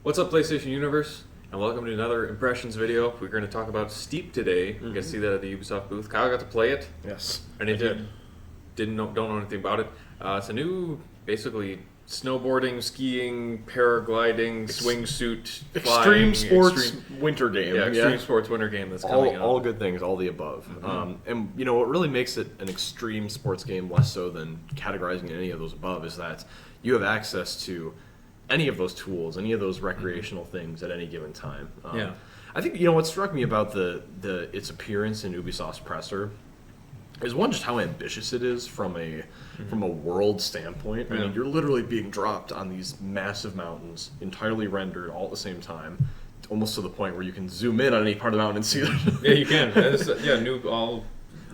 What's up, PlayStation Universe? And welcome to another Impressions video. We're going to talk about Steep today. You guys see that at the Ubisoft booth. Kyle got to play it. Yes, And if you don't know anything about it, it's a new, basically, snowboarding, skiing, paragliding, swingsuit, flying, extreme sports winter game. Yeah, extreme sports winter game that's coming out. All good things, all the above. And you know what really makes it an extreme sports game, less so than categorizing any of those above, is that you have access to any of those tools, any of those recreational things at any given time. I think what struck me about its appearance in Ubisoft's presser is one, just how ambitious it is from a world standpoint. I mean, you're literally being dropped on these massive mountains, entirely rendered all at the same time, almost to the point where you can zoom in on any part of the mountain and see it. Yeah, you can.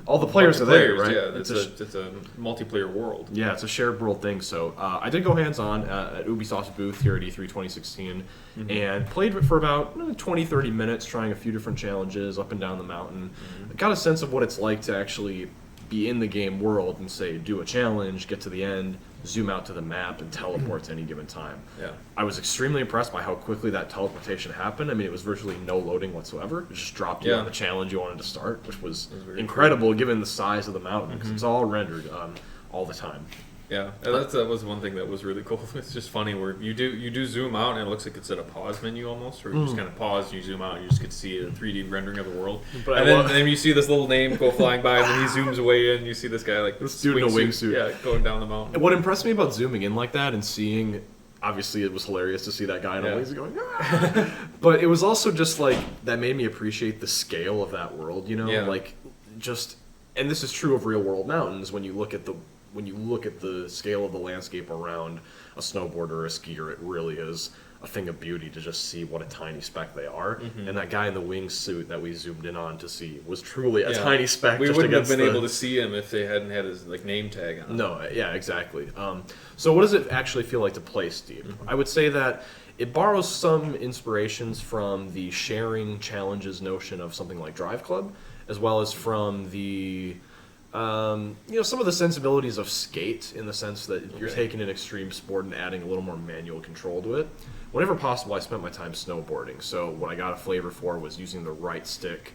All the players are there, right? Yeah, it's a multiplayer world. Yeah, it's a shared world thing. So I did go hands-on at Ubisoft's booth here at E3 2016 and played it for about 20, 30 minutes, trying a few different challenges up and down the mountain. Got a sense of what it's like to actually be in the game world and say, do a challenge, get to the end, zoom out to the map, and teleport to any given time. Yeah. I was extremely impressed by how quickly that teleportation happened. I mean, it was virtually no loading whatsoever. It just dropped you on the challenge you wanted to start, which was incredible given the size of the mountain, because it's all rendered all the time. Yeah, that was one thing that was really cool. It's just funny where you do zoom out and it looks like it's at a pause menu almost, where you just kind of pause and you zoom out and you just get to see a 3D rendering of the world. And then you see this little name go flying by and then he zooms away and you see this guy like this dude in a wingsuit, going down the mountain. And what impressed me about zooming in like that and seeing, obviously it was hilarious to see that guy in a wingsuit going, ah! But it was also just like, that made me appreciate the scale of that world, like just, and this is true of real world mountains when you look at the scale of the landscape around a snowboarder or a skier, it really is a thing of beauty to just see what a tiny speck they are. And that guy in the wingsuit that we zoomed in on to see was truly a tiny speck. We wouldn't have been able to see him if they hadn't had his name tag on. No, yeah, exactly. So what does it actually feel like to play Steep? I would say that it borrows some inspirations from the sharing challenges notion of something like Drive Club, as well as from the some of the sensibilities of Skate, in the sense that you're taking an extreme sport and adding a little more manual control to it. Whenever possible, I spent my time snowboarding, so what I got a flavor for was using the right stick,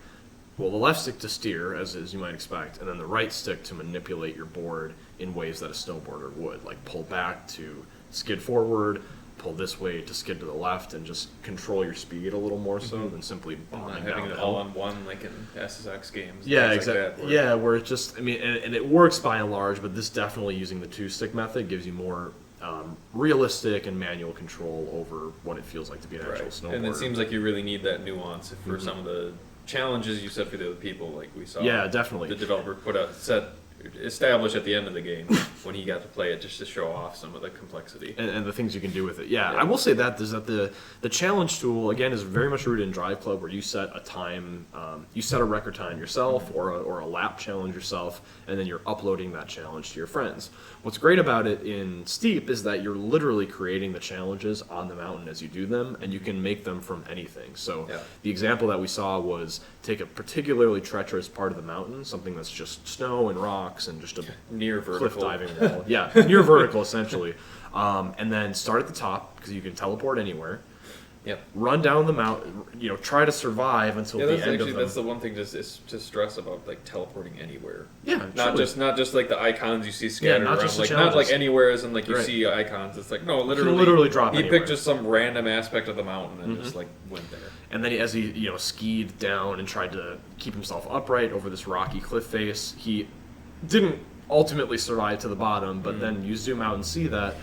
the left stick to steer, as you might expect, and then the right stick to manipulate your board in ways that a snowboarder would, like pull back to skid forward, pull this way to skid to the left, and just control your speed a little more so than simply bombing down having it all on one, like in SSX games. Yeah, exactly. Where it just, and it works by and large, but this definitely using the two-stick method gives you more realistic and manual control over what it feels like to be an actual snowboarder. And it seems like you really need that nuance for some of the challenges you set for the other people, like we saw. Yeah, definitely. The developer established at the end of the game when he got to play it, just to show off some of the complexity and the things you can do with it. I will say that the challenge tool again is very much rooted in Drive Club, where you set a time, you set a record time yourself or a lap challenge yourself, and then you're uploading that challenge to your friends. What's great about it in Steep is that you're literally creating the challenges on the mountain as you do them, and you can make them from anything. So the example that we saw was take a particularly treacherous part of the mountain, something that's just snow and rocks and just a near cliff diving wall. Yeah, near vertical essentially. And then start at the top, because you can teleport anywhere. Yep. Run down the mountain, try to survive until the end of them. That's the one thing to stress about, like teleporting anywhere. Yeah, not just like the icons you see scattered around, like not like anywhere as in like you see icons. It's like no, literally drop. He picked just some random aspect of the mountain and just like went there. And then as he skied down and tried to keep himself upright over this rocky cliff face, he didn't ultimately survive to the bottom. But then you zoom out and see that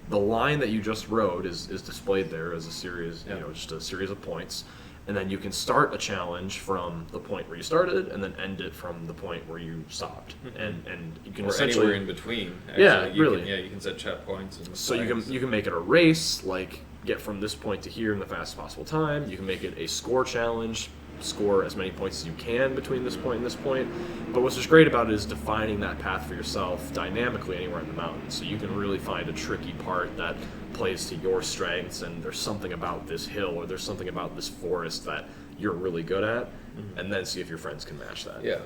the line that you just rode is displayed there as a series, just a series of points. And then you can start a challenge from the point where you started and then end it from the point where you stopped. And you can essentially anywhere in between. Actually. Really. You can set checkpoints. So you can make it a race, like get from this point to here in the fastest possible time. You can make it a score challenge, score as many points as you can between this point and this point. But what's just great about it is defining that path for yourself dynamically anywhere in the mountain. So you can really find a tricky part that plays to your strengths, and there's something about this hill or there's something about this forest that you're really good at, and then see if your friends can match that. Yeah.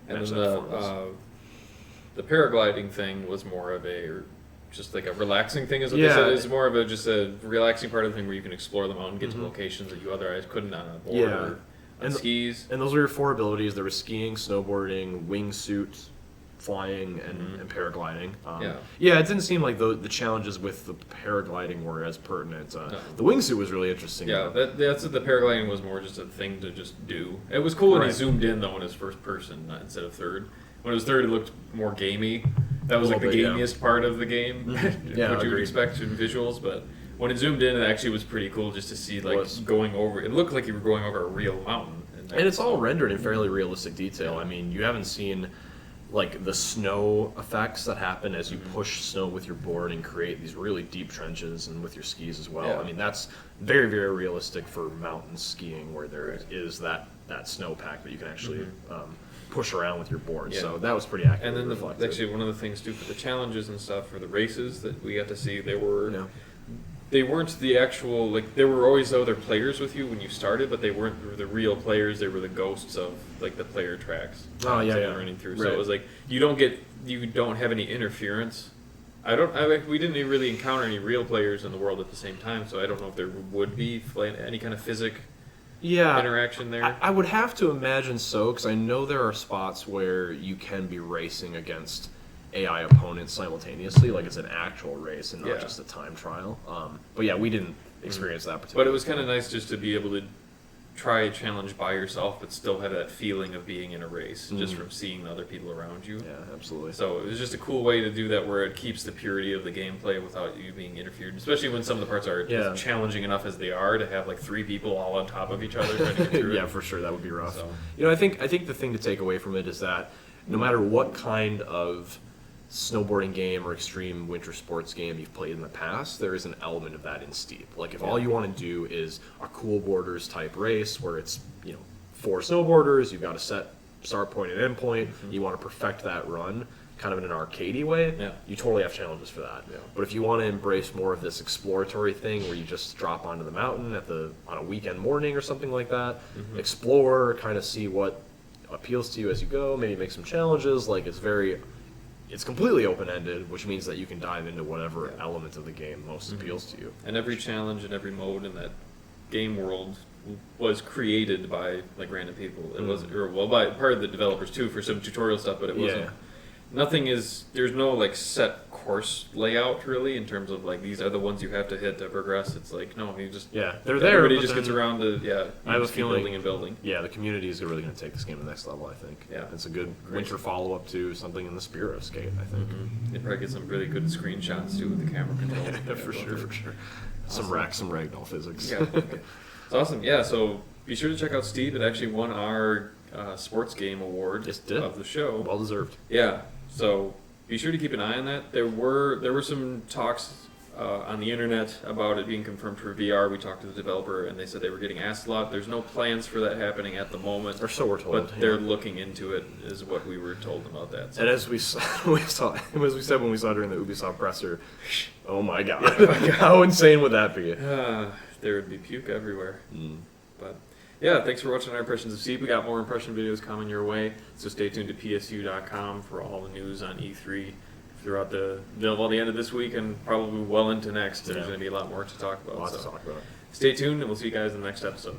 And then the paragliding thing was more of a just like a relaxing thing, is what they said. It's more of just a relaxing part of the thing where you can explore the mountain, get to locations that you otherwise couldn't on a board or on skis. And those were your 4 abilities. There was skiing, snowboarding, wingsuit, flying, and paragliding. It didn't seem like the challenges with the paragliding were as pertinent. The wingsuit was really interesting. That's the paragliding was more just a thing to just do. It was cool when he zoomed in though when it was first person instead of third. When it was third, it looked more gamey. That was like the gamiest part of the game, what you would expect in visuals. But when it zoomed in, it actually was pretty cool just to see going over. It looked like you were going over a real mountain. And it's all rendered in fairly realistic detail. I mean, you haven't seen like the snow effects that happen as you push snow with your board and create these really deep trenches, and with your skis as well. I mean, that's very, very realistic for mountain skiing, where there is that snowpack that you can actually push around with your board. So that was pretty accurate. And then actually one of the things too for the challenges and stuff for the races that we got to see, they weren't the actual, like, there were always other players with you when you started, but they weren't the real players. They were the ghosts of like the player tracks. Running through. So it was like you don't have any interference. We didn't really encounter any real players in the world at the same time, so I don't know if there would be any kind of interaction there. I would have to imagine so, because I know there are spots where you can be racing against AI opponents simultaneously, like it's an actual race and not just a time trial. But yeah, we didn't experience that particularly. But it was kind of nice just to be able to try a challenge by yourself, but still have that feeling of being in a race, just from seeing the other people around you. Yeah, absolutely. So it was just a cool way to do that, where it keeps the purity of the gameplay without you being interfered, especially when some of the parts are challenging enough as they are, to have like 3 people all on top of each other trying to get through it. For sure, that would be rough. So. I think the thing to take away from it is that no matter what kind of snowboarding game or extreme winter sports game you've played in the past, there is an element of that in Steep. Like if all you want to do is a cool borders type race where it's 4 snowboarders, you've got a set start point and end point, you want to perfect that run kind of in an arcadey way, you totally have challenges for that. But if you want to embrace more of this exploratory thing where you just drop onto the mountain on a weekend morning or something like that, explore, kind of see what appeals to you as you go, maybe make some challenges, like it's completely open-ended, which means that you can dive into whatever element of the game most appeals to you. And every challenge and every mode in that game world was created by like random people. It wasn't, by part of the developers too, for some tutorial stuff, but it wasn't. There's no like set course layout really in terms of like these are the ones you have to hit to progress. It's like no, you just they're there. Everybody just gets around to I have a feeling building and building. Yeah, the community is really going to take this game to the next level. I think. Yeah, it's a good winter follow up to something in the spirit of Skate. I think. They probably get some really good screenshots too with the camera control. For sure. Awesome. Some ragdoll physics. Yeah, it's awesome. Yeah, so be sure to check out Steve. It actually won our sports game award of the show. Well deserved. Yeah. So be sure to keep an eye on that. There were some talks on the internet about it being confirmed for VR. We talked to the developer, and they said they were getting asked a lot. There's no plans for that happening at the moment. Or so we're told. But they're looking into it, is what we were told about that. So. And as we said when we saw during the Ubisoft presser, oh my god, how insane would that be? There would be puke everywhere. But yeah, thanks for watching our impressions of Steep. We got more impression videos coming your way, so stay tuned to psu.com for all the news on E3 throughout the end of this week and probably well into next. There's going to be a lot more to talk about. Lots to talk about. Stay tuned, and we'll see you guys in the next episode.